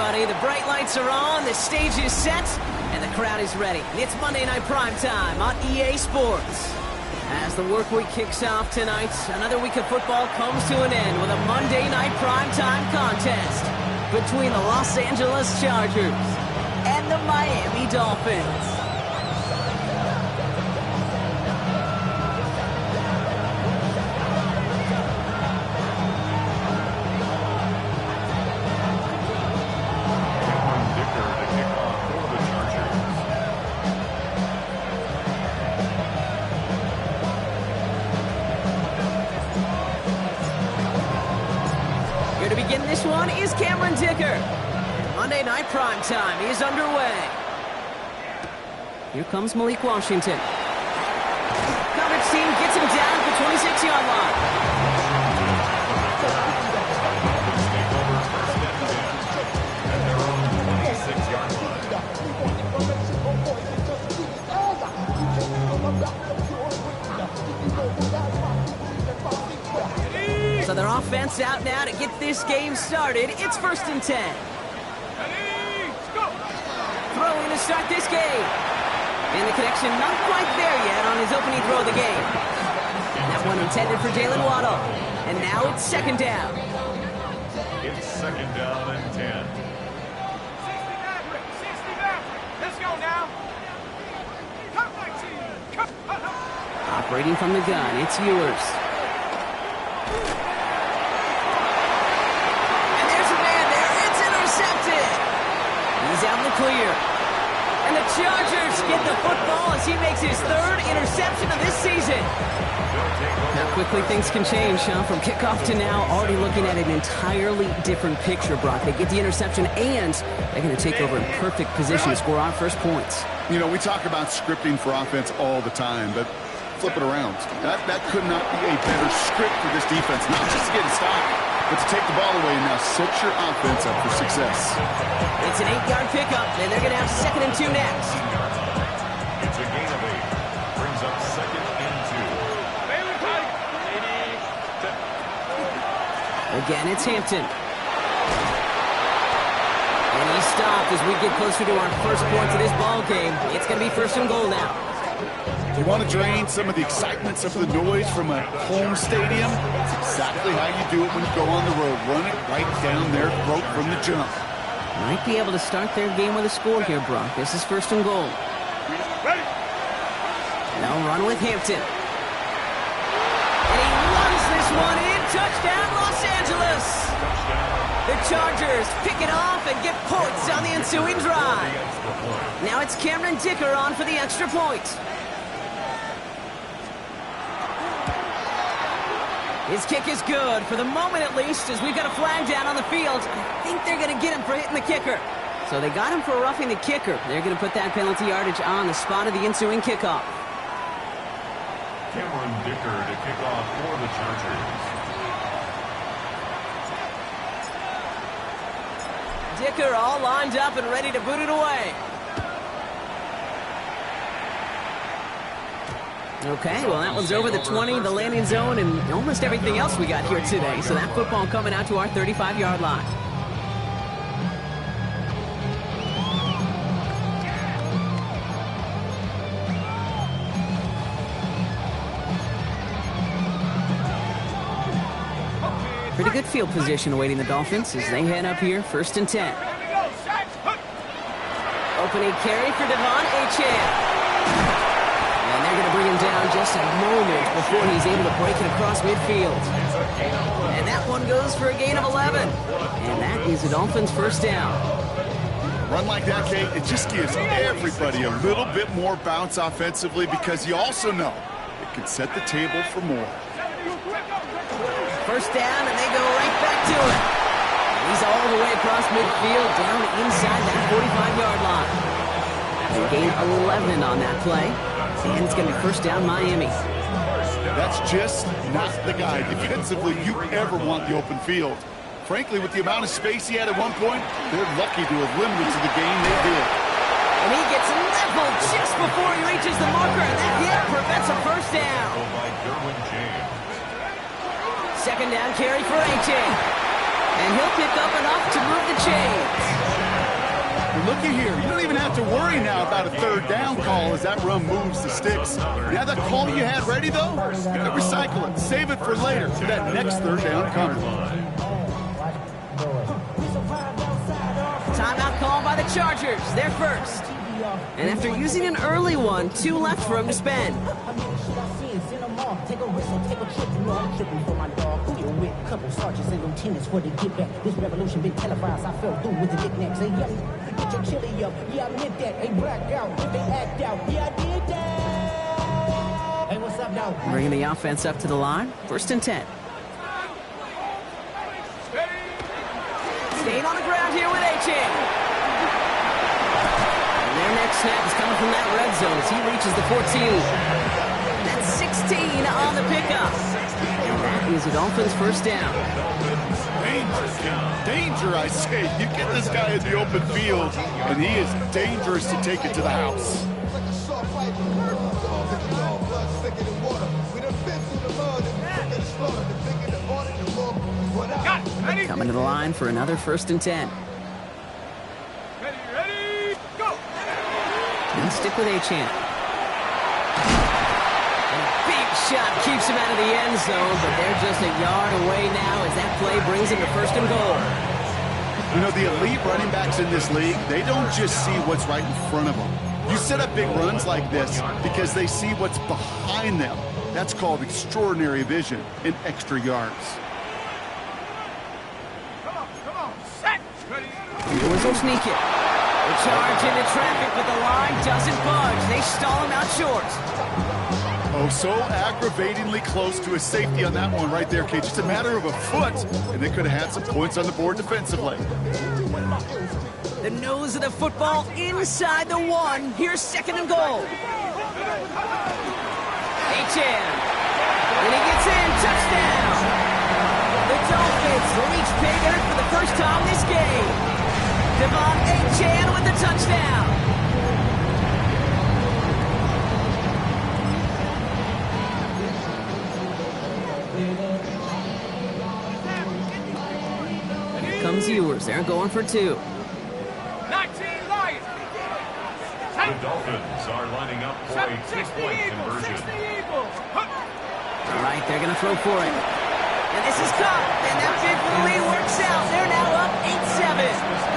everybody. The bright lights are on, the stage is set, and the crowd is ready. It's Monday Night Primetime on EA Sports. As the work week kicks off tonight, another week of football comes to an end with a Monday Night Primetime contest between the Los Angeles Chargers and the Miami Dolphins. To begin this one is Cameron Dicker. Monday Night Primetime is underway. Here comes Malik Washington. Coverage team gets him down at the 26-yard line. So their offense out now to get this game started. It's 1st and 10. Throwing to start this game. And the connection not quite there yet on his opening throw of the game. That one intended for Jalen Waddle. And now it's 2nd down. It's 2nd down and 10. 60 back. Let's go now. Come my team. Operating from the gun, it's Ewers. He's out in the clear. And the Chargers get the football as he makes his 3rd interception of this season. How quickly things can change, From kickoff to now, already looking at an entirely different picture, Brock. They get the interception, and they're going to take over in perfect position to score our first points. You know, we talk about scripting for offense all the time, but flip it around. That could not be a better script for this defense, not just to get a stop, but to take the ball away and now set your offense up for success. It's an 8-yard pickup, and they're going to have 2nd and 2 next. It's a gain of 8. Brings up 2nd and 2. Again, it's Hampton. And he stopped as we get closer to our first points of this ball game. It's going to be 1st and goal now. You want to drain some of the excitement, some of the noise from a home stadium? It's exactly how you do it when you go on the road. Run it right down their throat from the jump. Might be able to start their game with a score here, Brock. This is 1st and goal. They'll run with Hampton. And he runs this one in. Touchdown, Los Angeles. The Chargers pick it off and get points on the ensuing drive. Now it's Cameron Dicker on for the extra point. His kick is good, for the moment at least, as we've got a flag down on the field. I think they're going to get him for hitting the kicker. So they got him for roughing the kicker. They're going to put that penalty yardage on the spot of the ensuing kickoff. Cameron Dicker to kick off for the Chargers. Dicker all lined up and ready to boot it away. Okay, well, that one's over the 20, the landing zone, and almost everything else we got here today. So that football coming out to our 35-yard line. Pretty good field position awaiting the Dolphins as they head up here, 1st and 10. Opening carry for Devon Achane. And they're going to bring him down just a moment before he's able to break it across midfield. And that one goes for a gain of 11. And that is the Dolphins' 1st down. A run like that, Kate, it just gives everybody a little bit more bounce offensively because you also know it can set the table for more. 1st down, and they go right back to it. He's all the way across midfield, down inside that 45-yard line. They gain 11 on that play. And it's going to be 1st down, Miami. That's just not the guy defensively you ever want the open field. Frankly, with the amount of space he had at one point, they're lucky to have limited to the game they did. And he gets leveled just before he reaches the marker, and that hit prevents a 1st down. By Derwin James. 2nd down carry for Achane. And he'll pick up enough to move the chains. looky here. You don't even have to worry now about a third down call as that run moves the sticks. Now that call you had ready, though, recycle it. Save it for later for that next third down coming. Timeout called by the Chargers. They're first. And after using an early one, 2 left for him to spend. Take a whistle, take a trip, you know I'm tripping for my dog. Who you with? Couple sergeants and lieutenants for the get back. This revolution been televised, I fell through with the knickknacks. Hey, yo, get your chili up. Yeah, I meant that. Hey, blacked out, they act out. Yeah, I did that. Hey, what's up, dog? Bringing the offense up to the line. First and 10. Staying on the ground here with Achane. And their next snap is coming from that red zone as he reaches the 14. That's 16 on the pickup. And that is a Dolphins first down. Danger, I say. You get this guy in the open field, and he is dangerous to take it to the house. Coming to the line for another first and 10. Ready, go! And stick with Achane. Big shot keeps him out of the end zone, but they're just a yard away now as that play brings him to first and goal. You know, the elite running backs in this league, they don't just see what's right in front of them. You set up big runs like this because they see what's behind them. That's called extraordinary vision and extra yards. Come on, set! Ready, Lewis will sneak it. They charge into traffic, but the line doesn't budge. They stall him out short. Oh, so aggravatingly close to a safety on that one right there, Kate. Just a matter of a foot, and they could have had some points on the board defensively. The nose of the football inside the 1. Here's second and goal. Achane. And he gets in. Touchdown. The Dolphins reach pay dirt for the first time this game. Devon Achane with the touchdown. Here comes Ewers. They're going for 2. 19 Lions! The Dolphins are lining up for a 2-point conversion. 60 Eagles! All right, they're going to throw for it. And this is caught. And that big lead works out. They're now up 8-7.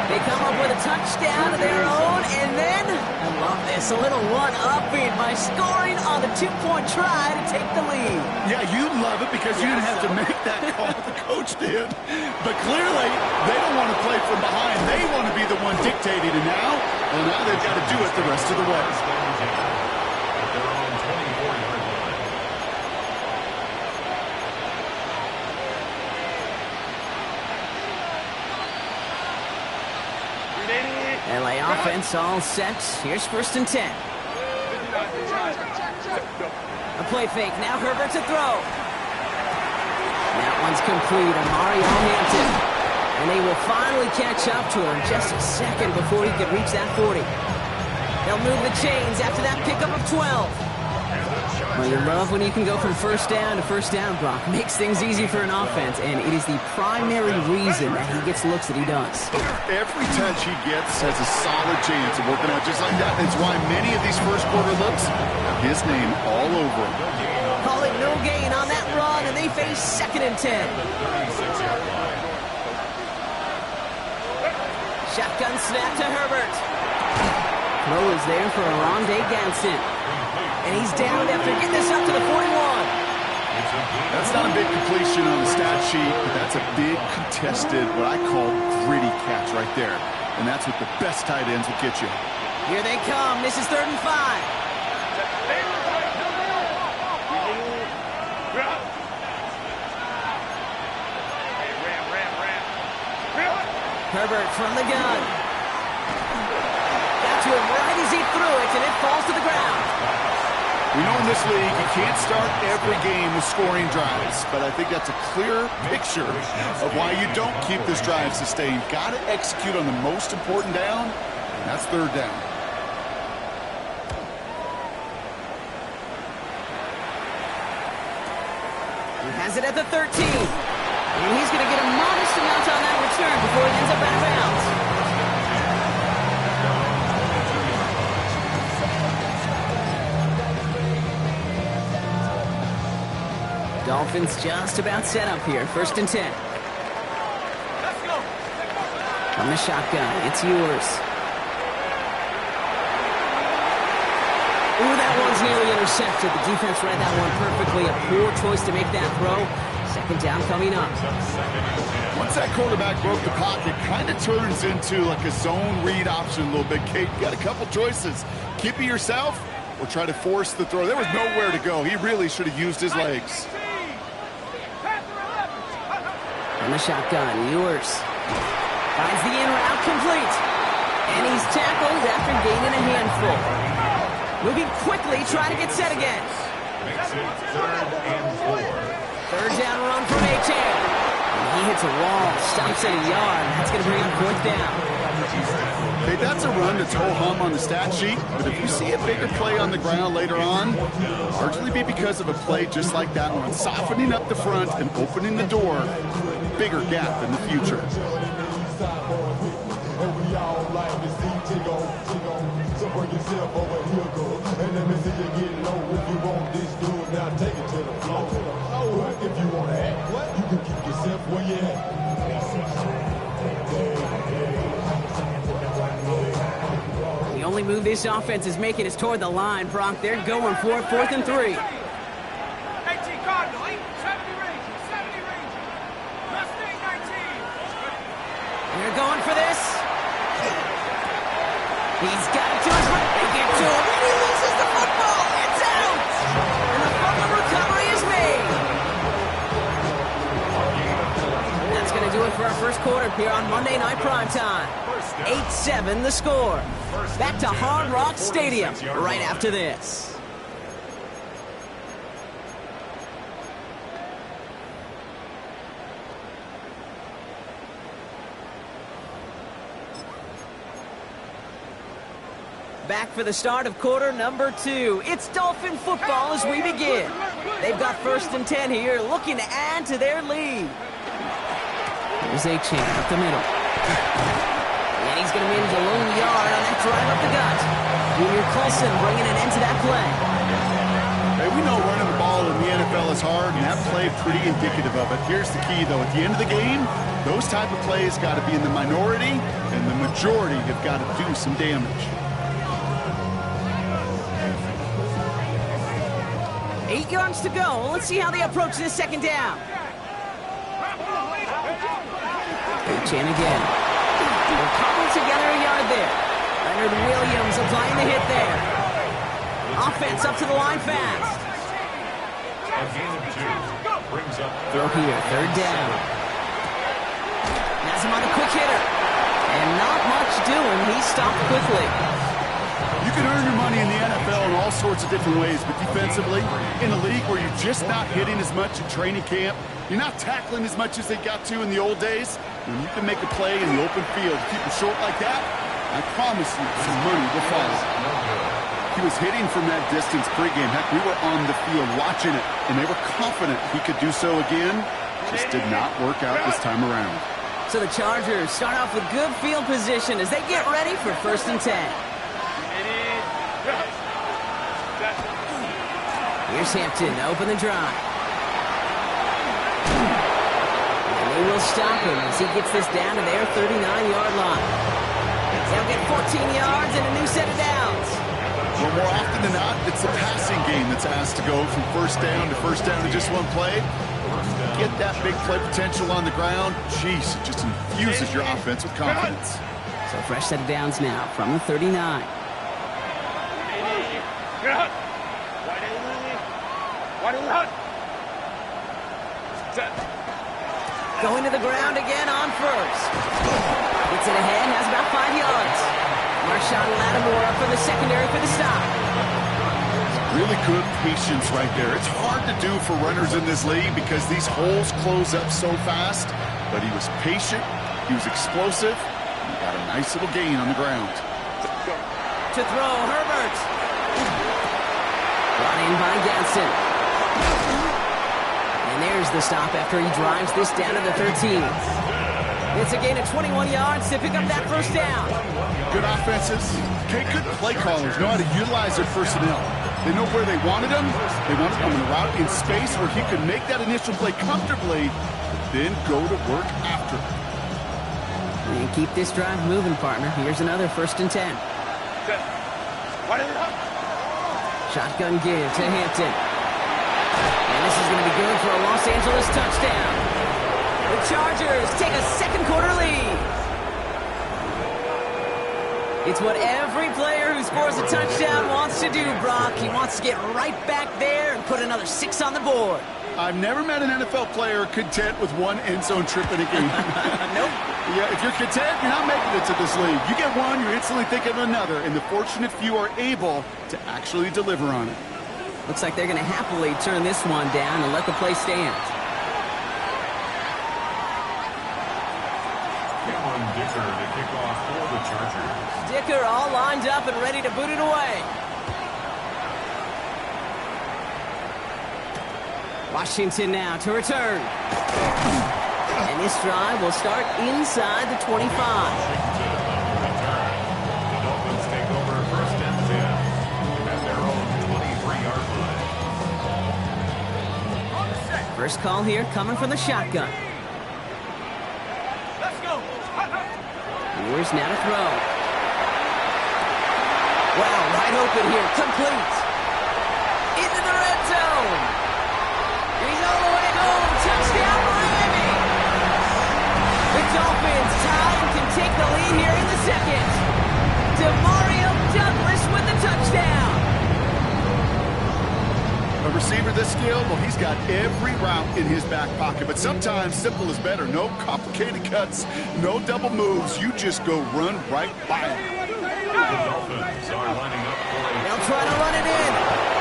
They come up with a touchdown of their own, and then, I love this, a little one-upping by scoring on the 2-point try to take the lead. Yeah, you love it because you didn't have to make that call. The coach did. But clearly, they don't want to play from behind. They want to be the one dictating it now. Well, now they've got to do it the rest of the way. At their own 24-yard line. LA offense all set. Here's first and 10. A play fake. Now Herbert to throw. That one's complete. Mario Hampton. And they will finally catch up to him just a second before he could reach that 40. They'll move the chains after that pickup of 12. Well, you love when you can go from first down to first down, Brock. Makes things easy for an offense, and it is the primary reason that he gets looks that he does. Every touch he gets has a solid chance of working out just like that. It's why many of these first quarter looks have his name all over them. Call it no gain on that run, and they face second and 10. Shotgun snap to Herbert. Throw is there for Arondé Gadsden. And he's down after getting this up to the 41. That's not a big completion on the stat sheet, but that's a big contested, what I call gritty catch right there. And that's what the best tight ends will get you. Here they come. This is 3rd and 5. Herbert from the gun. Got to him right as he threw it, and it falls to the ground. We know in this league you can't start every game with scoring drives, but I think that's a clear picture of why you don't keep this drive sustained. Got to execute on the most important down, and that's 3rd down. He has it at the 13. And he's going to get a modest amount on that return before he ends up out of bounds. Dolphins just about set up here. 1st and 10. Let's go. From the shotgun, it's yours. Ooh, that one's nearly intercepted. The defense read that one perfectly. A poor choice to make that throw. 2nd down coming up. Once that quarterback broke the pocket, kind of turns into like a zone read option a little bit. Kate, you got a couple choices. Keep it yourself or try to force the throw. There was nowhere to go. He really should have used his legs. From the shotgun, yours. Finds the in route complete. And he's tackled after gaining a handful. Moving quickly, trying to get set again. Makes it 3rd and 4. 3rd down run from A-Chain. He hits a wall, stops at a yard. That's going to bring up 4th down. Okay, that's a run that's ho-hum on the stat sheet, but if you see a bigger play on the ground later on, largely be because of a play just like that one, softening up the front and opening the door, bigger gap in the future. The only move this offense is making is toward the line, Brock. They're going for it, 4th and 3. 18 Cardinal, 70 range, 70 range. Mustang 19. They're going for this. He's got it to his right. They get to him, and he loses the football. It's out. And the fumble recovery is made. That's going to do it for our first quarter here on Monday Night Primetime. 8-7 the score. Back to Hard Rock Stadium right after this. Back for the start of quarter number 2. It's Dolphin football as we begin. They've got 1st and 10 here, looking to add to their lead. Here's A-Chain up the middle. And he's going to manage a lone yard on that drive up the gut. Junior Colson bringing an end to that play. Hey, we know running the ball in the NFL is hard, and that play pretty indicative of it. Here's the key, though. At the end of the game, those type of plays got to be in the minority, and the majority have got to do some damage. 8 yards to go. Let's see how they approach this 2nd down. A-Chain again. They're cobbled together a yard there. Leonard Williams applying the hit there. Offense up to the line fast. A gain of 2. Brings up Throw here, 3rd down. Has him on a quick hitter. And not much doing. He stopped quickly. You can earn your money in the NFL in all sorts of different ways, but defensively, in a league where you're just not hitting as much in training camp, you're not tackling as much as they got to in the old days, when you can make a play in the open field, keep it short like that, I promise you some money will follow. He was hitting from that distance pregame. Heck, we were on the field watching it, and they were confident he could do so again. Just did not work out this time around. So the Chargers start off with good field position as they get ready for 1st and 10. Here's Hampton to open the drive. And they will stop him as he gets this down to their 39-yard line. They'll get 14 yards and a new set of downs. Well, more often than not, it's the passing game that's asked to go from 1st down to 1st down to just one play. Get that big play potential on the ground. Jeez, it just infuses your offense with confidence. So fresh set of downs now from the 39. Going to the ground again on 1st. Gets it ahead, has about 5 yards. Marshawn Lattimore up for the secondary for the stop. Really good patience right there. It's hard to do for runners in this league because these holes close up so fast. But he was patient, he was explosive, and he got a nice little gain on the ground. To throw, Herbert. Brought in by Gadsden. And there's the stop after he drives this down to the 13. It's a gain of 21 yards to pick up that first down. Good offenses. Okay, good play callers know how to utilize their personnel. They know where they wanted him. They wanted him in a route in space where he could make that initial play comfortably, then go to work after. And keep this drive moving, partner. Here's another 1st and 10. Shotgun give to Hampton. And this is going to be good for a Los Angeles touchdown. The Chargers take a second-quarter lead. It's what every player who scores a touchdown wants to do, Brock. He wants to get right back there and put another 6 on the board. I've never met an NFL player content with one end zone trip in a game. Nope. Yeah, if you're content, you're not making it to this league. You get one, you're instantly thinking of another, and the fortunate few are able to actually deliver on it. Looks like they're going to happily turn this one down and let the play stand. Cameron Dicker to kick off for the Chargers. Dicker all lined up and ready to boot it away. Washington now to return. And this drive will start inside the 25. Washington on the return. The Dolphins take over 1st and 10 at their own 23-yard line. First call here coming from the shotgun. Let's go. Here's now to throw. Wow, wide open here, complete. Into the red zone. He's all the way home. Touchdown, Miami. The Dolphins tie and can take the lead here in the second. Demario Douglas with the touchdown. A receiver this skilled, well, he's got every route in his back pocket, but sometimes simple is better. No complicated cuts, no double moves. You just go run right by him. The Dolphins are lining up for a They'll try to run it in.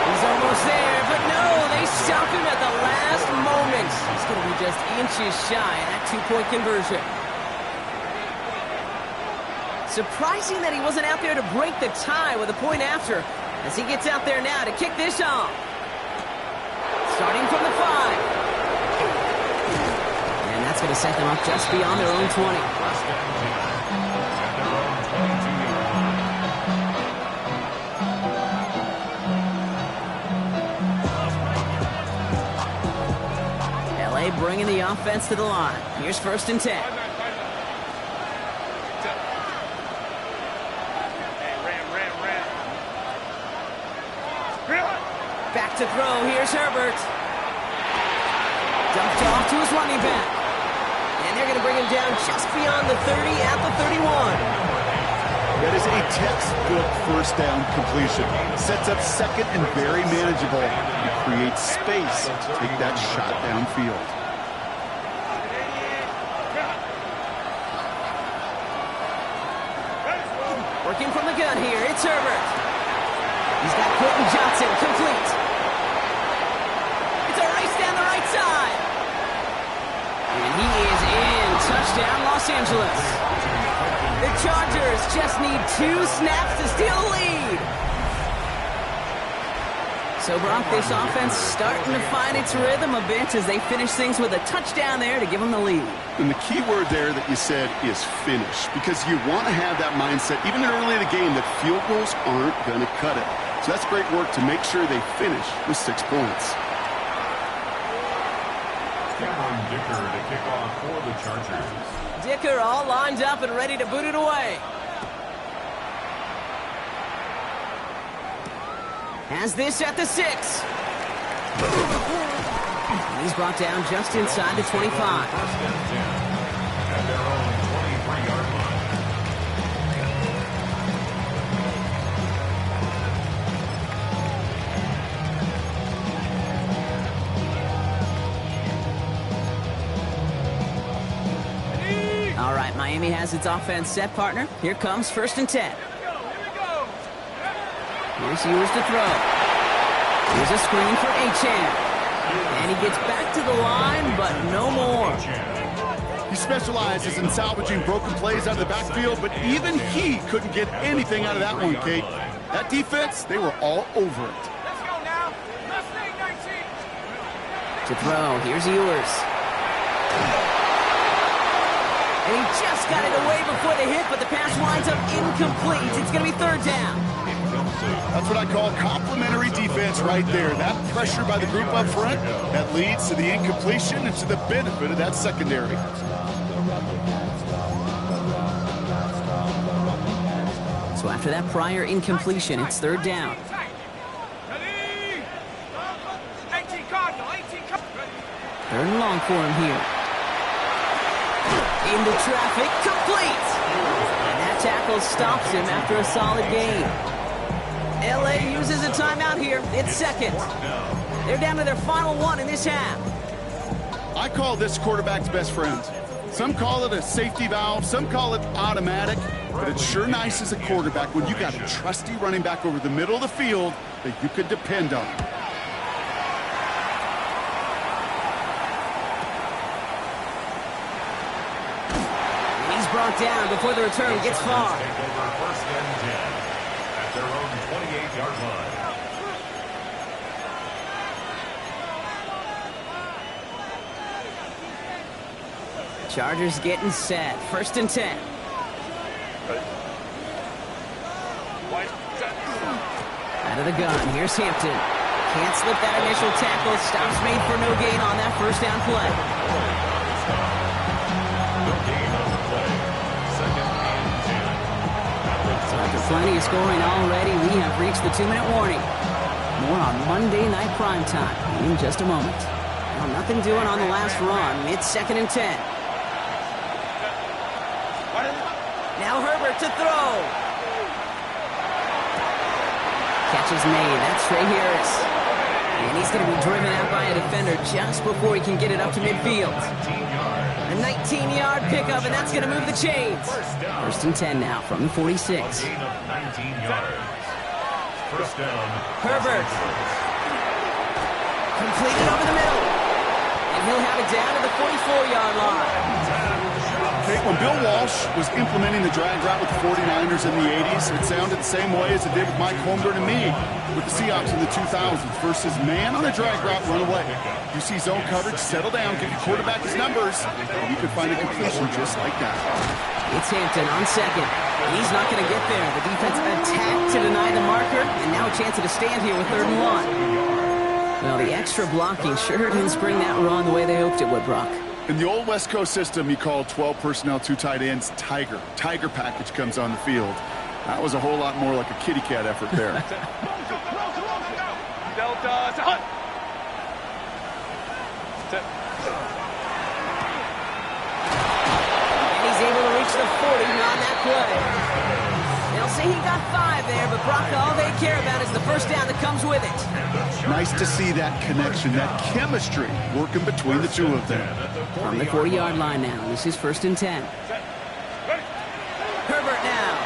He's almost there, but no, they stop him at the last moment. He's going to be just inches shy of that 2-point conversion. Surprising that he wasn't out there to break the tie with a point after, as he gets out there now to kick this off. Starting from the 5. And that's going to set them up just beyond their own 20. 1st and 10 at their own 22-yard line. LA bringing the offense to the line. Here's 1st and 10. Back to throw. Here's Herbert. Dumped off to his running back. And they're going to bring him down just beyond the 30 at the 31. That is a textbook 1st down completion. Sets up second and very manageable. It creates space to take that shot downfield. Working from the gun here. It's Herbert. He's got Quentin Johnson complete. It's a race down the right side. And he is in. Touchdown, Los Angeles. The Chargers just need 2 snaps to steal the lead. So, Brock, this offense starting to find its rhythm a bit as they finish things with a touchdown there to give them the lead. And the key word there that you said is finish, because you want to have that mindset, even early in the game, that field goals aren't going to cut it. So that's great work to make sure they finish with 6 points. Cameron Dicker to kick off for the Chargers. Dicker all lined up and ready to boot it away. Has this at the 6. And he's brought down just inside the 25. 1st and 10 at their own 23-yard line. All right, Miami has its offense set, partner. Here comes 1st and 10. Here's Ewers to throw. Here's a screen for Achane. And he gets back to the line, but no more. He specializes in salvaging broken plays out of the backfield, but even he couldn't get anything out of that one, Kate. That defense, they were all over it. Let's go now. Mustang 19. To throw, here's Ewers. And he just got it away before the hit, but the pass winds up incomplete. It's going to be third down. That's what I call complimentary defense right there. That pressure by the group up front, that leads to the incompletion and to the benefit of that secondary. So after that prior incompletion, it's third down. Third and long for him here. Into traffic, complete! And that tackle stops him after a solid gain. LA uses a timeout here. It's second. They're down to their final one in this half. I call this quarterback's best friend. Some call it a safety valve, some call it automatic, but it's sure nice as a quarterback when you got a trusty running back over the middle of the field that you could depend on. Brought down before the return gets far. Take over first and 10 at their own 28-yard line. Chargers getting set. First and 10. Out of the gun. Here's Hampton. Can't slip that initial tackle. Stops made for no gain on that first down play. After plenty of scoring already, we have reached the 2-minute warning. More on Monday Night Primetime in just a moment. Well, nothing doing on the last run. It's second and 10. Now Herbert to throw. Catch is made. That's Trey Harris. And he's going to be driven out by a defender just before he can get it up to midfield. A 19-yard pickup, and that's going to move the chains. First and 10 now from the 46. Gain of 19 yards. First down. Herbert. Completed over the middle. And he'll have it down to the 44-yard line. Okay, when Bill Walsh was implementing the drag route with the 49ers in the 80s, it sounded the same way as it did with Mike Holmgren and me with the Seahawks in the 2000s versus man on a drag route, run away. You see zone coverage, settle down, give your quarterback his numbers, and you can find a completion just like that. It's Hampton on second. He's not going to get there. The defense attacked to deny the marker, and now a chance at a stand here with third and 1. Well, the extra blocking sure didn't spring that run the way they hoped it would, Brock. In the old West Coast system, you called 12 personnel, 2 tight ends, Tiger. Tiger package comes on the field. That was a whole lot more like a kitty cat effort there. Delta to Hunt. And he's able to reach the 40 on that play. They'll say he got 5 there, but Brock, all they care about is the first down that comes with it. Nice to see that connection, that chemistry working between the two of them. From the 40-yard line now, this is first and 10. Herbert now.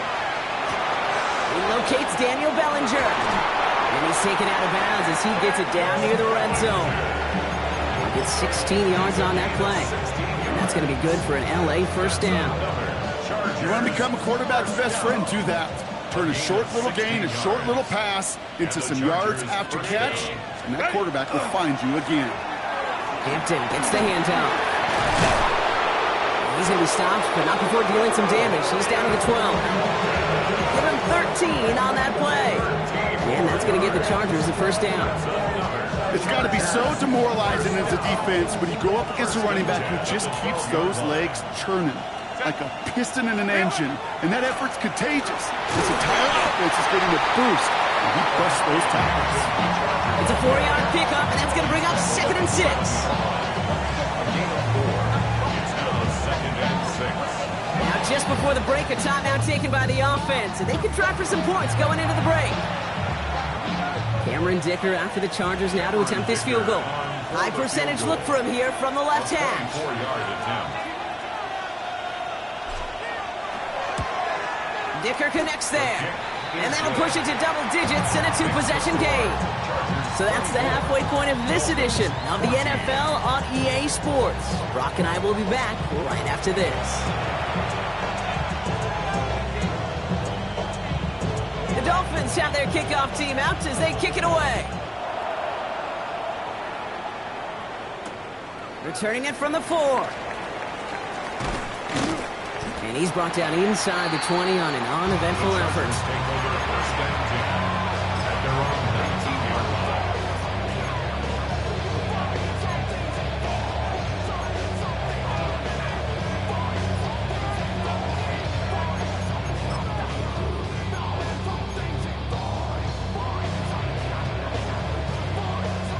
He locates Daniel Bellinger. And he's taken out of bounds as he gets it down near the red zone. He gets 16 yards on that play. And that's going to be good for an LA first down. You want to become a quarterback's best friend, do that. Turn a short little gain, a short little pass into some yards after catch, and that quarterback will find you again. Hampton gets the handout. He's going to be stopped, but not before dealing some damage. He's down to the 12. Give him 13 on that play. And that's going to give the Chargers the first down. It's got to be so demoralizing as a defense when you go up against a running back who just keeps those legs churning like a piston in an engine, and that effort's contagious. This entire offense is getting a boost, and he busts those tackles. It's a 4-yard pickup, and that's going to bring up second and 6. Now, just before the break, a timeout taken by the offense, and they can try for some points going into the break. Cameron Dicker after the Chargers now to attempt this field goal. High percentage look for him here from the left hash. 4-yard attempt. Dicker connects there. And that'll push it to double digits and a 2-possession game. So that's the halfway point of this edition of the NFL on EA Sports. Brock and I will be back right after this. The Dolphins have their kickoff team out as they kick it away. Returning it from the 4. And he's brought down inside the 20 on an uneventful effort. Take over the first and 10 at their own 19-yard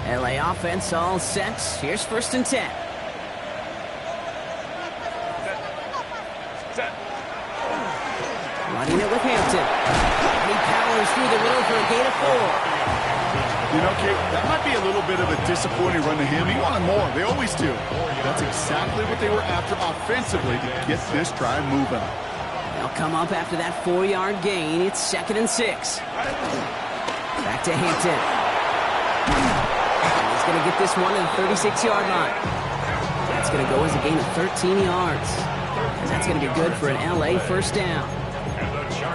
line. LA offense all set. Here's 1st and 10. Running it with Hampton. And he powers through the middle for a gain of 4. You know, Kate, that might be a little bit of a disappointing run to him. He wanted more. They always do. That's exactly what they were after offensively to get this drive moving. They'll come up after that 4-yard gain. It's 2nd and 6. Back to Hampton. And he's going to get this one to the 36-yard line. That's going to go as a gain of 13 yards. And that's going to be good for an LA first down.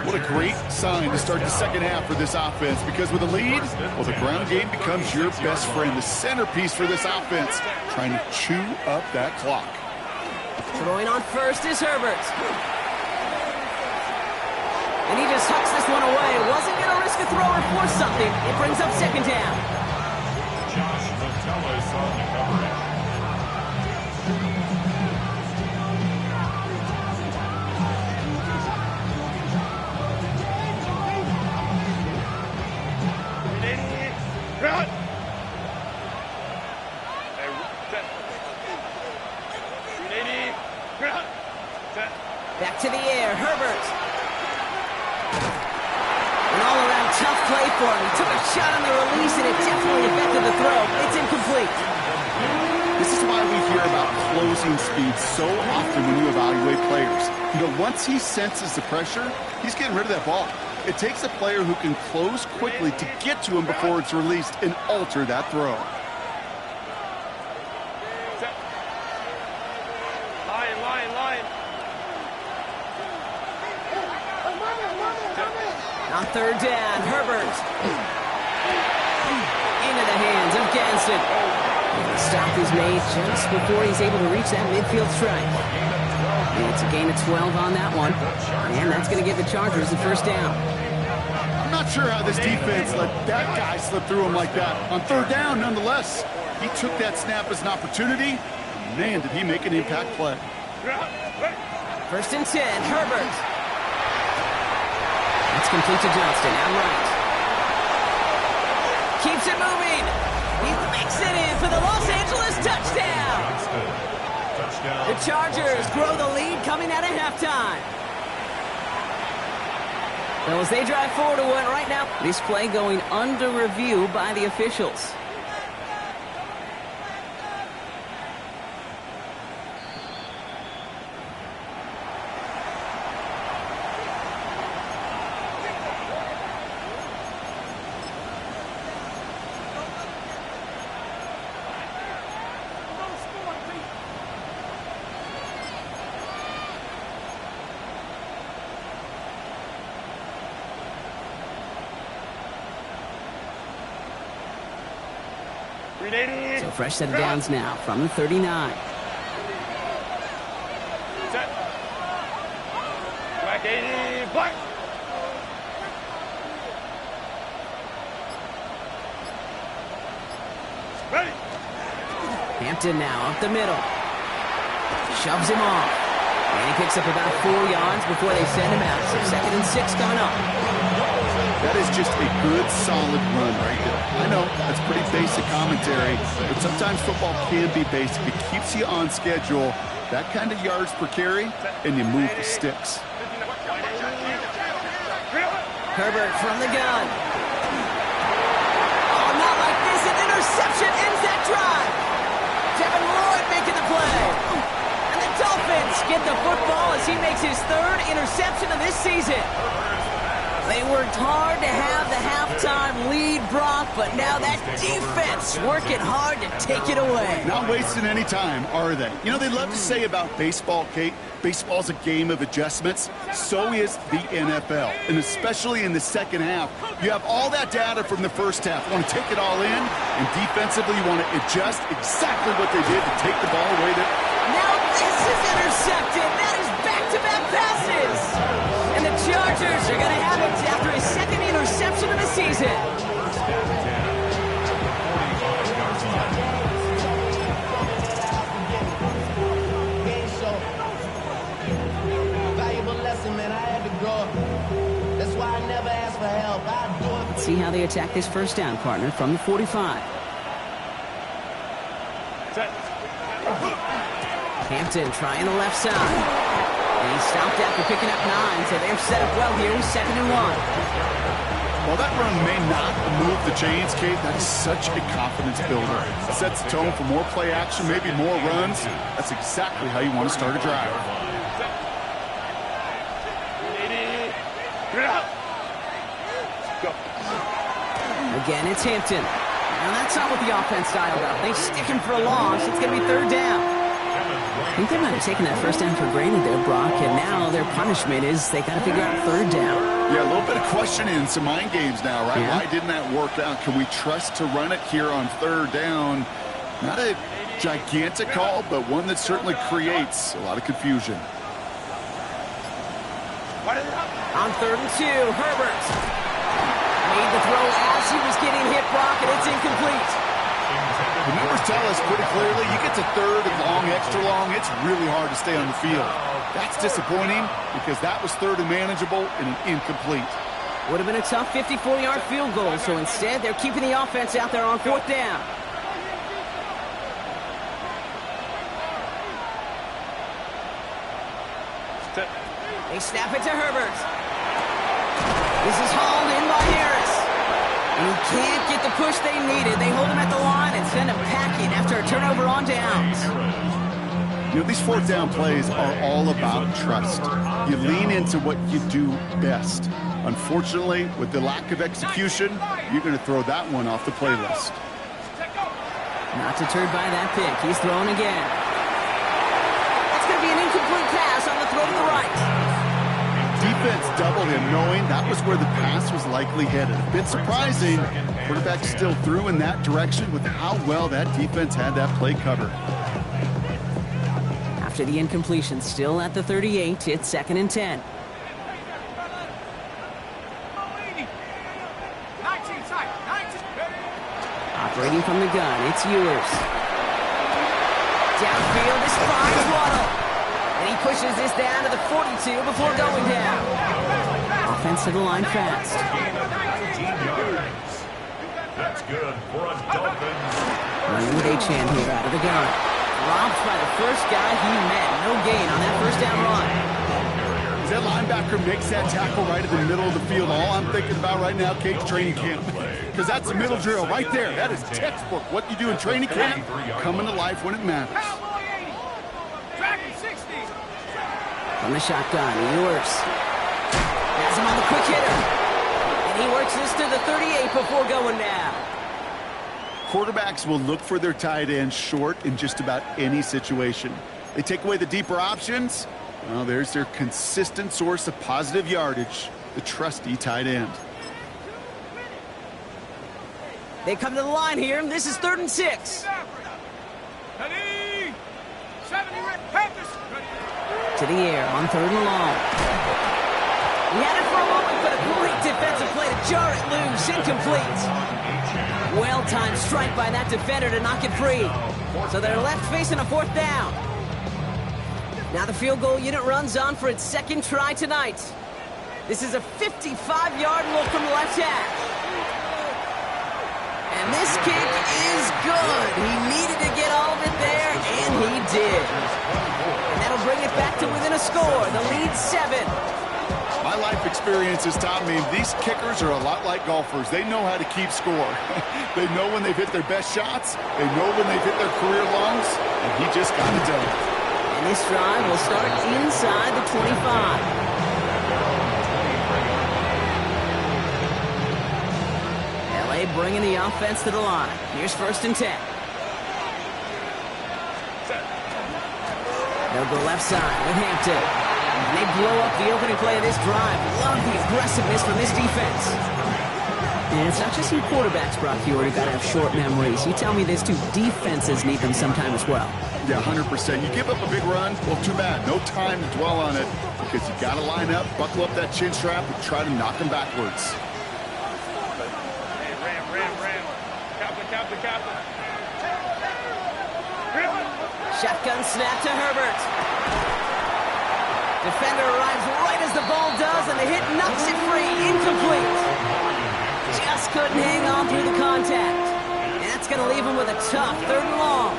What a great sign to start the second half for this offense, because with a lead, well, the ground game becomes your best friend, the centerpiece for this offense, trying to chew up that clock. Throwing on first is Herbert. And he just hucks this one away. Wasn't going to risk a throw or force something. It brings up 2nd down. Josh Metellus on the coverage. Back to the air, Herbert. An all-around tough play for him. He took a shot on the release, and it definitely affected the throw. It's incomplete. This is why we hear about closing speed so often when you evaluate players. You know, once he senses the pressure, he's getting rid of that ball. It takes a player who can close quickly to get to him before it's released and alter that throw. On 3rd down, Herbert. Into the hands of Gadsden. The stop is made just before he's able to reach that midfield strike. And it's a gain of 12 on that one. And that's going to give the Chargers the first down. I'm not sure how this defense let that guy slip through him like that. On 3rd down, nonetheless, he took that snap as an opportunity. Man, did he make an impact play. 1st and 10, Herbert. It's complete to Johnston, out right. Keeps it moving. He makes it in for the Los Angeles touchdown. The Chargers grow the lead coming out of halftime. Well, as they drive forward to what right now, this play going under review by the officials. So fresh set of downs now from the 39. Set. Black 80, black. Ready. Hampton now up the middle. Shoves him off. And he picks up about 4 yards before they send him out. So 2nd and 6 coming up. That is just a good, solid run right there. I know, that's pretty basic commentary, but sometimes football can be basic. It keeps you on schedule, that kind of yards per carry, and you move the sticks. Herbert from the gun. Oh, not like this. An interception ends that drive. Devin Lloyd making the play. And the Dolphins get the football as he makes his 3rd interception of this season. They worked hard to have the halftime lead, Brock, but now that defense working hard to take it away. Not wasting any time, are they? You know, they love to say about baseball, Kate, baseball's a game of adjustments. So is the NFL, and especially in the second half. You have all that data from the first half. You want to take it all in, and defensively you want to adjust exactly what they did to take the ball away. Now this is intercepted. That is back-to-back passes! And the Chargers are going to have it after his second interception of the season. First down and 10. 45 yards line. Valuable lesson, man. I had to grow up. That's why I never ask for help. I do it. Let's see how they attack this first down, partner, from the 45. Set. Hampton trying the left side. And he stopped after picking up 9, so they're set up well here. 2nd and 1. Well, that run may not move the chains, Kate. That is such a confidence builder. It sets the tone for more play action, maybe more runs. That's exactly how you want to start a drive. Go. Again, it's Hampton. Now, that's not what the offense dialed up. They stick him for a loss. It's going to be 3rd down. I think they might have taken that first down for granted there, Brock, and now their punishment is they got to figure out 3rd down. Yeah, a little bit of questioning, some mind games now, right? Yeah. Why didn't that work out? Can we trust to run it here on 3rd down? Not a gigantic call, but one that certainly creates a lot of confusion. On 3rd and 2, Herbert made the throw as he was getting hit, Brock, and it's incomplete. The numbers tell us pretty clearly, you get to 3rd and long, extra long, it's really hard to stay on the field. That's disappointing because that was 3rd and manageable and an incomplete. Would have been a tough 54-yard field goal, so instead they're keeping the offense out there on 4th down. Set. They snap it to Herbert. This is hauled in by Harris. And he can't get the push they needed. They hold him at the line and send him packing after a turnover on downs. You know, these 4th down plays are all about trust. You lean into what you do best. Unfortunately, with the lack of execution, you're going to throw that one off the playlist. Not deterred by that pick. He's throwing again. That's going to be an incomplete pass on the throw to the right. Defense doubled him, knowing that was where the pass was likely headed. A bit surprising. Quarterback still threw in that direction with how well that defense had that play covered. After the incompletion, still at the 38, it's 2nd and 10. Operating from the gun, it's Ewers. Downfield, this finds Waddle. And he pushes this down to the 42 before going down. Offense to the line fast. 19 yards. That's good for a Dolphins. Running with Achane here out of the gun. Robbed by the first guy he met. No gain on that first down run. As that linebacker makes that tackle right in the middle of the field, all I'm thinking about right now, Kate's training camp. Because that's a middle drill right there. That is textbook. What you do in training camp, coming to life when it matters. From the shotgun, Ewers has him on the quick hitter. And he works this to the 38 before going down. Quarterbacks will look for their tight end short in just about any situation. They take away the deeper options. Well, there's their consistent source of positive yardage, the trusty tight end. They come to the line here, and this is 3rd and 6. To the air on 3rd and long. He had it for a moment, but a great defensive play to jar it loose. Incomplete. Well-timed strike by that defender to knock it free. So they're left facing a 4th down. Now the field goal unit runs on for its 2nd try tonight. This is a 55-yard look from the left hash. And this kick is good. He needed to get all of it there, and he did. And that'll bring it back to within a score. The lead's 7. My life experience has taught me these kickers are a lot like golfers. They know how to keep score. They know when they've hit their best shots. They know when they've hit their career longs, and he just got it done. And this drive will start inside the 25. LA bringing the offense to the line. Here's 1st and 10. They'll go left side with Hampton. And they blow up the opening play of this drive. Love the aggressiveness from this defense. And it's not just your quarterbacks, Brock. You already got to have short memories. You tell me these two defenses need them sometime as well. Yeah, 100%. You give up a big run, well, too bad. No time to dwell on it. because you got to line up, buckle up that chin strap, and try to knock him backwards. Hey, ram. Captain. Shotgun snap to Herbert. Defender arrives right as the ball does, and the hit knocks it free. Incomplete. Just couldn't hang on through the contact. And that's going to leave him with a tough 3rd and long.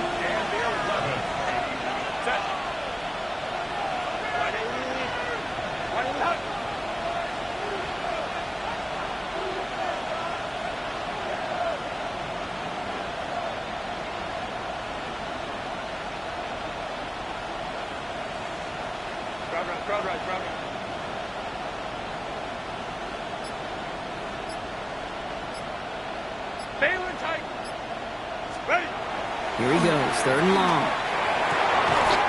Crowd right. Baylor tight. Ready. Here he goes, 3rd and long.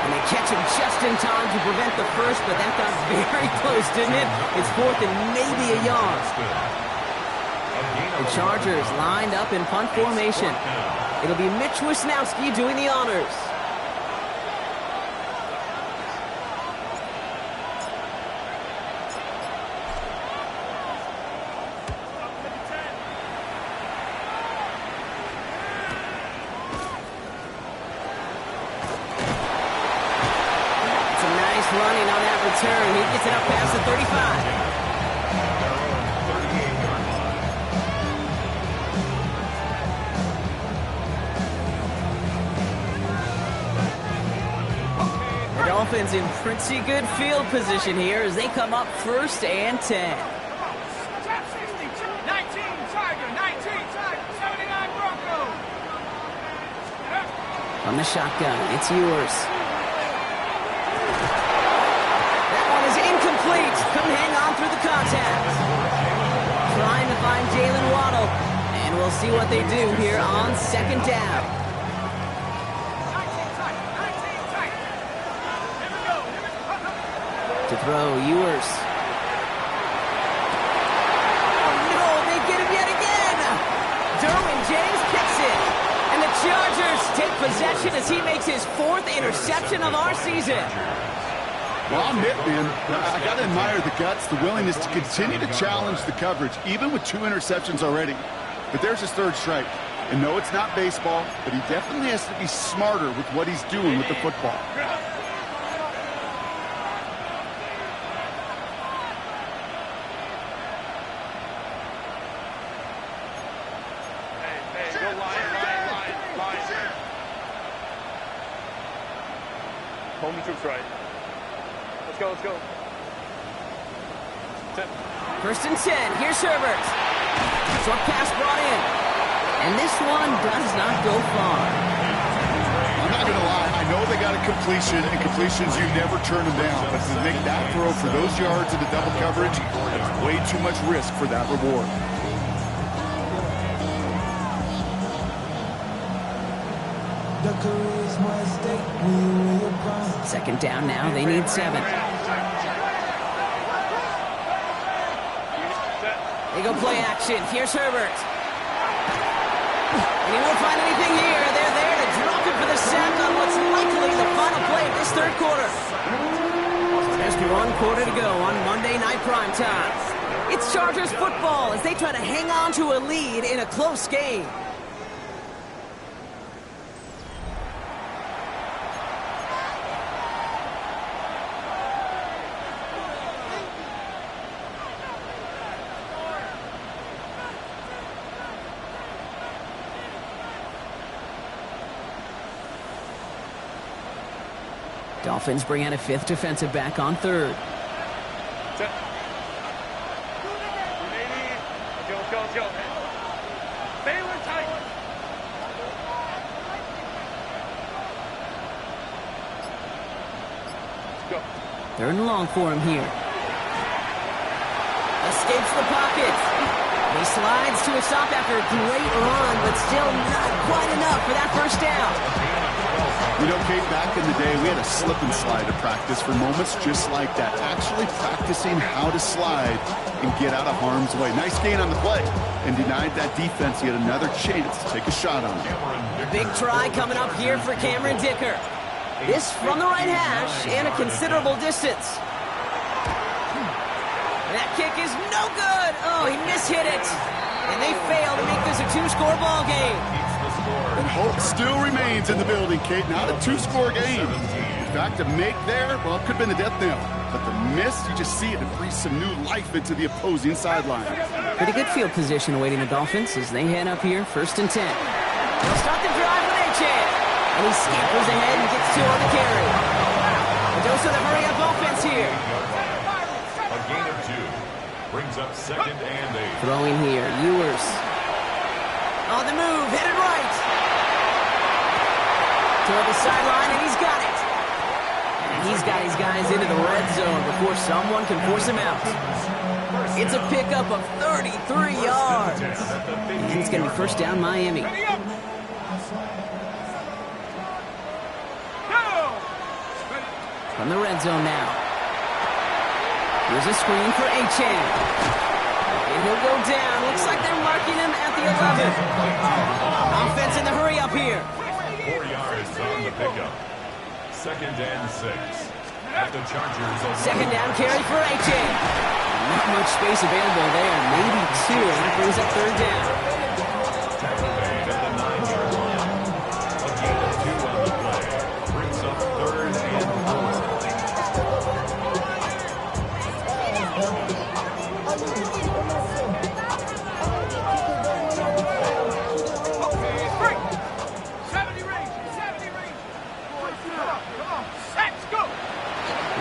And they catch him just in time to prevent the first, but that got very close, didn't it? It's 4th and maybe a yard. The Chargers lined up in punt formation. It'll be Mitch Wisnowski doing the honors. Running on that return. He gets it up past the 35. The Dolphins in pretty good field position here as they come up 1st and 10. 19 Tiger, 79 Bronco. From the shotgun, it's yours. Couldn't hang on through the contact. Trying to find Jalen Waddle. And we'll see what they do here on 2nd down. To throw, Ewers. Oh no, they get him yet again. Derwin James picks it. And the Chargers take possession as he makes his 4th interception of our season. Well, I'll admit, man, I got to admire the guts, the willingness to continue to challenge the coverage, even with 2 interceptions already. But there's his 3rd strike. And no, it's not baseball, but he definitely has to be smarter with what he's doing with the football. Hey, go line. Home troops right. Let's go. 1st and 10. Here's Herbert. Short pass brought in. And this one does not go far. I'm not going to lie. I know they got a completion, and completions, you never turn them down. But to make that throw for those yards into double coverage, that's way too much risk for that reward. Second down now. They need 7. They go play action. Here's Herbert. And he won't find anything here. They're there to drop him for the sack on what's likely the final play of this 3rd quarter. Just 1 quarter to go on Monday Night Primetime. It's Chargers football as they try to hang on to a lead in a close game. Dolphins bring out a 5th defensive back on 3rd. Set. Let's go. Baylor tight. Let's go. 3rd and long for him here. Escapes the pocket. He slides to a stop after a great run, but still not quite enough for that 1st down. You know, Kate, back in the day, we had a slip and slide to practice for moments just like that. Actually practicing how to slide and get out of harm's way. Nice gain on the play, and denied that defense yet another chance to take a shot on him. Big try coming up here for Cameron Dicker. This from the right hash and a considerable distance. That kick is no good. Oh, he mishit it. And they fail to make this a two-score ball game. Keeps the score. And hope still remains in the building, Kate. Not a two-score game. In fact, a make there, well, it could have been the death knell. But the miss, you just see it and breathe some new life into the opposing sideline. Pretty good field position awaiting the Dolphins as they head up here, 1st and 10. They'll start the drive with Achane. And he scampers ahead and gets 2 on the carry. A dose of the hurry-up offense here. A gain of 2. Brings up 2nd and 8. Throwing here, Ewers. On the move, headed right. Toward the sideline, and he's got it. And he's got his guys into the red zone before someone can force him out. It's a pickup of 33 yards. And it's going to be 1st down Miami. From the red zone now. Here's a screen for Achane. And he'll go down. Looks like they're marking him at the 11. Offense in the hurry up here. 4 yards on the pickup. 2nd and 6. At the Chargers. 2nd down carry for Achane. Not much space available there. Maybe 2. And that brings up 3rd down. Tackle made at the 9-yard line. A gain of 2 on the play. Brings up 3rd and 4.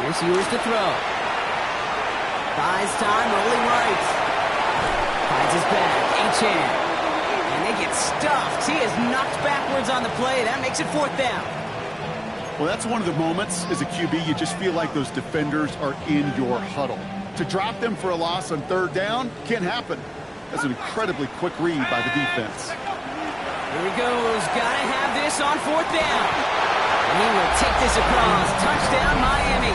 Here's Ewers to throw. Buys time, rolling right. Finds his back, Achane. And they get stuffed. He is knocked backwards on the play. That makes it 4th down. Well, that's one of the moments as a QB, you just feel like those defenders are in your huddle. To drop them for a loss on 3rd down can't happen. That's an incredibly quick read by the defense. Here he goes. Gotta have this on 4th down. And he will take this across. Touchdown, Miami.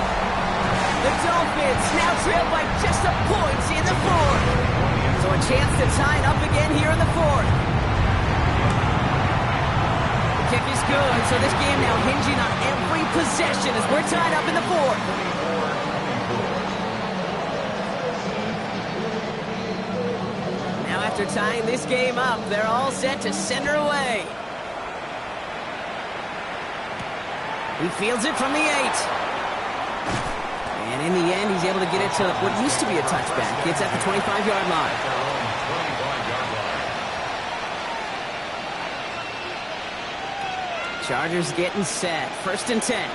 The Dolphins now trail by just a point in the 4th. So a chance to tie it up again here in the 4th. The kick is good, so this game now hinging on every possession as we're tied up in the 4th. Now after tying this game up, they're all set to send her away. He fields it from the 8. And in the end, he's able to get it to what used to be a touchback. It's at the 25-yard line. Chargers getting set. 1st and 10.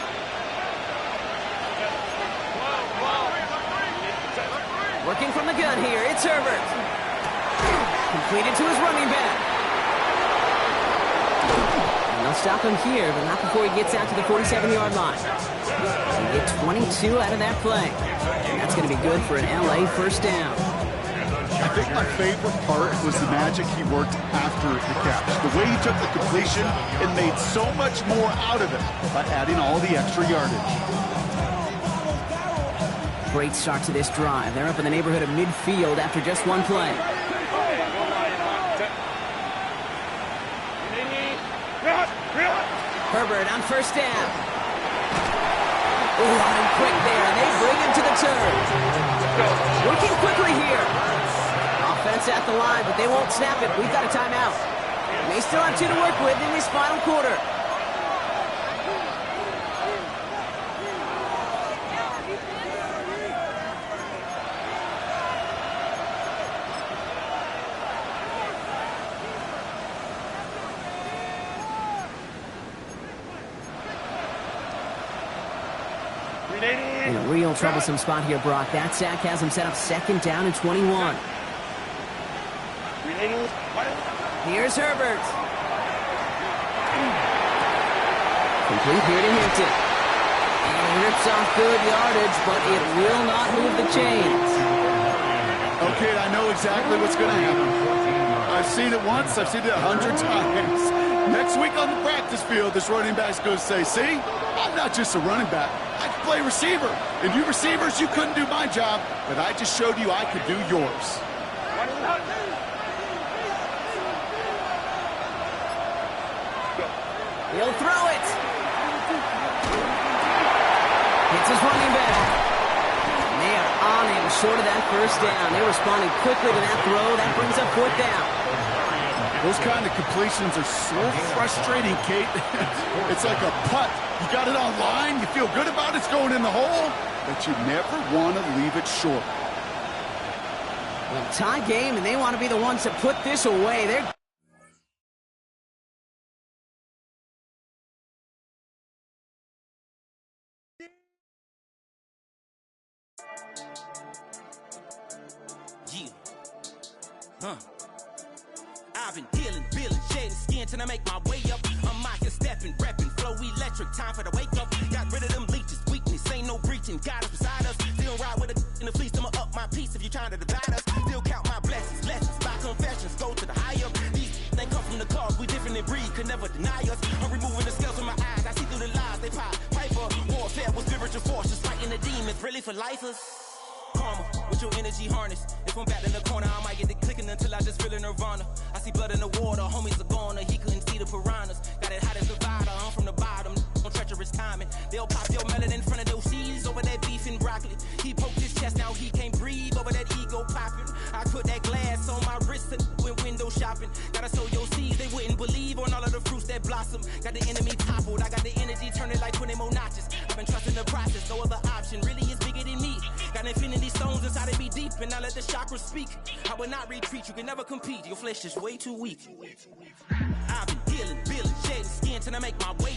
Working from the gun here. It's Herbert. Completed to his running back. They'll stop him here, but not before he gets out to the 47-yard line. So you get 22 out of that play. And that's going to be good for an LA 1st down. I think my favorite part was the magic he worked after the catch. The way he took the completion and made so much more out of it by adding all the extra yardage. Great start to this drive. They're up in the neighborhood of midfield after just one play. Herbert on 1st down. Ooh, out and quick there, and they bring him to the turn. Working quickly here. Offense at the line, but they won't snap it. We've got a timeout. They still have 2 to work with in this final quarter. In a real troublesome spot here, Brock. That sack has him set up 2nd down and 21. Here's Herbert. Complete here to Hinton. And he rips off good yardage, but it will not move the chains. Okay, I know exactly what's going to happen. I've seen it once, I've seen it 100 times. Next week on the practice field, this running back's going to say, see, I'm not just a running back. I can play receiver. And you receivers, you couldn't do my job, but I just showed you I could do yours. He'll throw it. Hits his running back. And they are on him, short of that first down. They're responding quickly to that throw. That brings up 4th down. Those kind of completions are so frustrating, Kate. It's like a putt. You got it on line, you feel good about it's going in the hole, but you never want to leave it short. Well, tie game, and they want to be the ones to put this away. They're I've been dealing, shedding skin till I make my way up. I'm out here stepping, repping, flow electric, time for the wake up. Got rid of them leeches, weakness, ain't no breaching. God is beside us, still ride with a in the fleece. I'ma up my piece if you trying to divide us. Still count my blessings, lessons, by confessions, go to the high up. These they come from the cause, we different in breed, could never deny us. I'm removing the scales from my eyes, I see through the lies they pop. Piper, warfare with spiritual forces, fighting the demons, really for lifers. Karma, with your energy harness. If I'm back in the corner, I might get it clicking until I just feel a nirvana. I see blood in the water, homies are gone, he couldn't see the piranhas. Got it hot as Nevada, I'm from the bottom, on treacherous timing. They'll pop your melon in front of those seeds over that beef and broccoli. He poked his chest, now he can't breathe over that ego popping. I put that glass on my wrist and went window shopping. Gotta sow your seeds, they wouldn't believe on all of the fruits that blossom. Got the enemy toppled, I got the energy turning like 20 more notches. I've been trusting the process, no other option really is bigger than me. Got infinity stones inside of me deep, and I let the chakras speak. I will not retreat, you can never compete, your flesh is way too weak. I've been dealing, shedding skin till I make my way